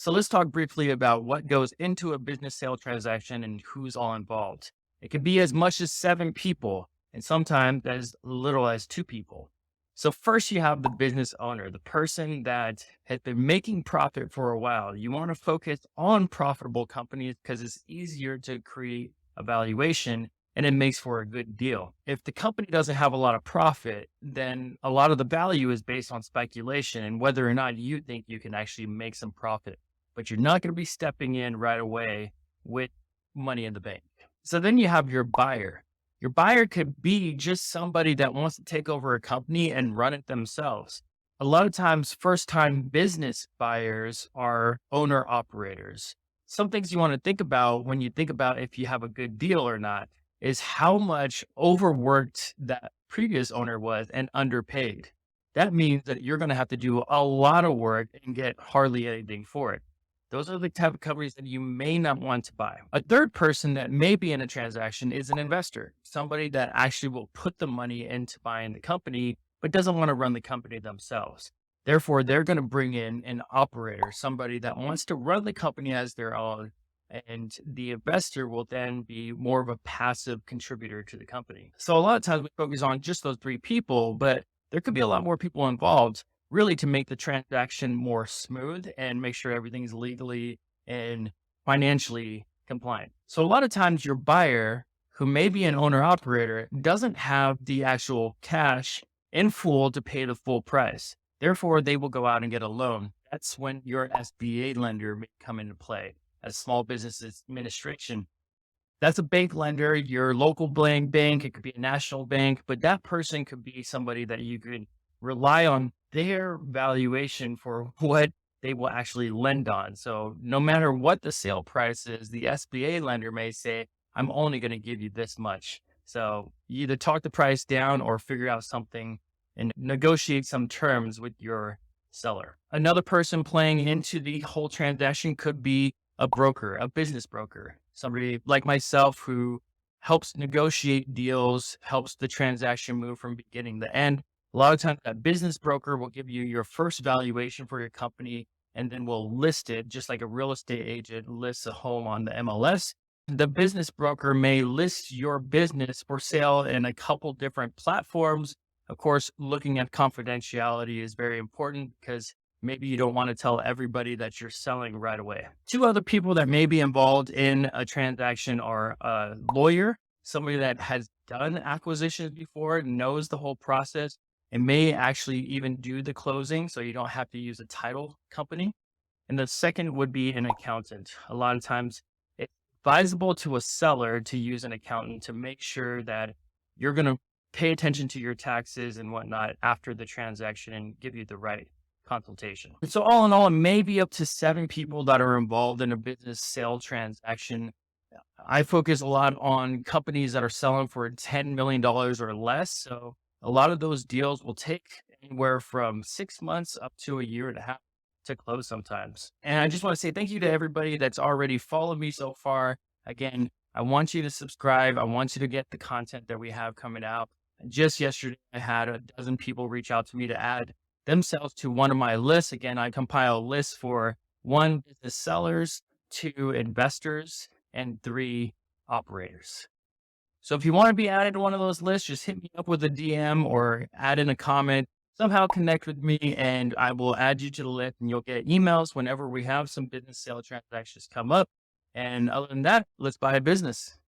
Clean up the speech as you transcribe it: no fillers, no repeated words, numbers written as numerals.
So let's talk briefly about what goes into a business sale transaction and who's all involved. It could be as much as 7 people and sometimes as little as 2 people. So first you have the business owner, the person that has been making profit for a while. You want to focus on profitable companies because it's easier to create a valuation and it makes for a good deal. If the company doesn't have a lot of profit, then a lot of the value is based on speculation and whether or not you think you can actually make some profit, but you're not going to be stepping in right away with money in the bank. So then you have your buyer. Your buyer could be just somebody that wants to take over a company and run it themselves. A lot of times, first time business buyers are owner operators. Some things you want to think about when you think about if you have a good deal or not is how much overworked that previous owner was and underpaid. That means that you're going to have to do a lot of work and get hardly anything for it. Those are the type of companies that you may not want to buy. A third person that may be in a transaction is an investor, somebody that actually will put the money into buying the company, but doesn't want to run the company themselves. Therefore, they're going to bring in an operator, somebody that wants to run the company as their own. And the investor will then be more of a passive contributor to the company. So a lot of times we focus on just those 3 people, but there could be a lot more people involved really to make the transaction more smooth and make sure everything is legally and financially compliant. So a lot of times your buyer, who may be an owner operator, doesn't have the actual cash in full to pay the full price. Therefore, they will go out and get a loan. That's when your SBA lender may come into play as Small Business Administration. That's a bank lender, your local bank, it could be a national bank, but that person could be somebody that you could rely on their valuation for what they will actually lend on. So no matter what the sale price is, the SBA lender may say, I'm only going to give you this much. So you either talk the price down or figure out something and negotiate some terms with your seller. Another person playing into the whole transaction could be a broker, a business broker, somebody like myself who helps negotiate deals, helps the transaction move from beginning to end. A lot of times that business broker will give you your first valuation for your company and then will list it just like a real estate agent lists a home on the MLS. The business broker may list your business for sale in a couple different platforms. Of course, looking at confidentiality is very important because maybe you don't want to tell everybody that you're selling right away. 2 other people that may be involved in a transaction are a lawyer, somebody that has done acquisitions before, knows the whole process, and may actually even do the closing. So you don't have to use a title company. And the second would be an accountant. A lot of times it's advisable to a seller to use an accountant to make sure that you're going to pay attention to your taxes and whatnot after the transaction and give you the right consultation. And so all in all, it may be up to 7 people that are involved in a business sale transaction. I focus a lot on companies that are selling for $10 million or less. So a lot of those deals will take anywhere from 6 months up to a year and a half to close sometimes. And I just want to say thank you to everybody that's already followed me so far. Again, I want you to subscribe. I want you to get the content that we have coming out. Just yesterday, I had a dozen people reach out to me to add themselves to one of my lists. Again, I compile lists for 1, business sellers, 2, investors, and 3, operators. So if you want to be added to one of those lists, just hit me up with a DM or add in a comment, somehow connect with me and I will add you to the list and you'll get emails whenever we have some business sale transactions come up. And other than that, let's buy a business.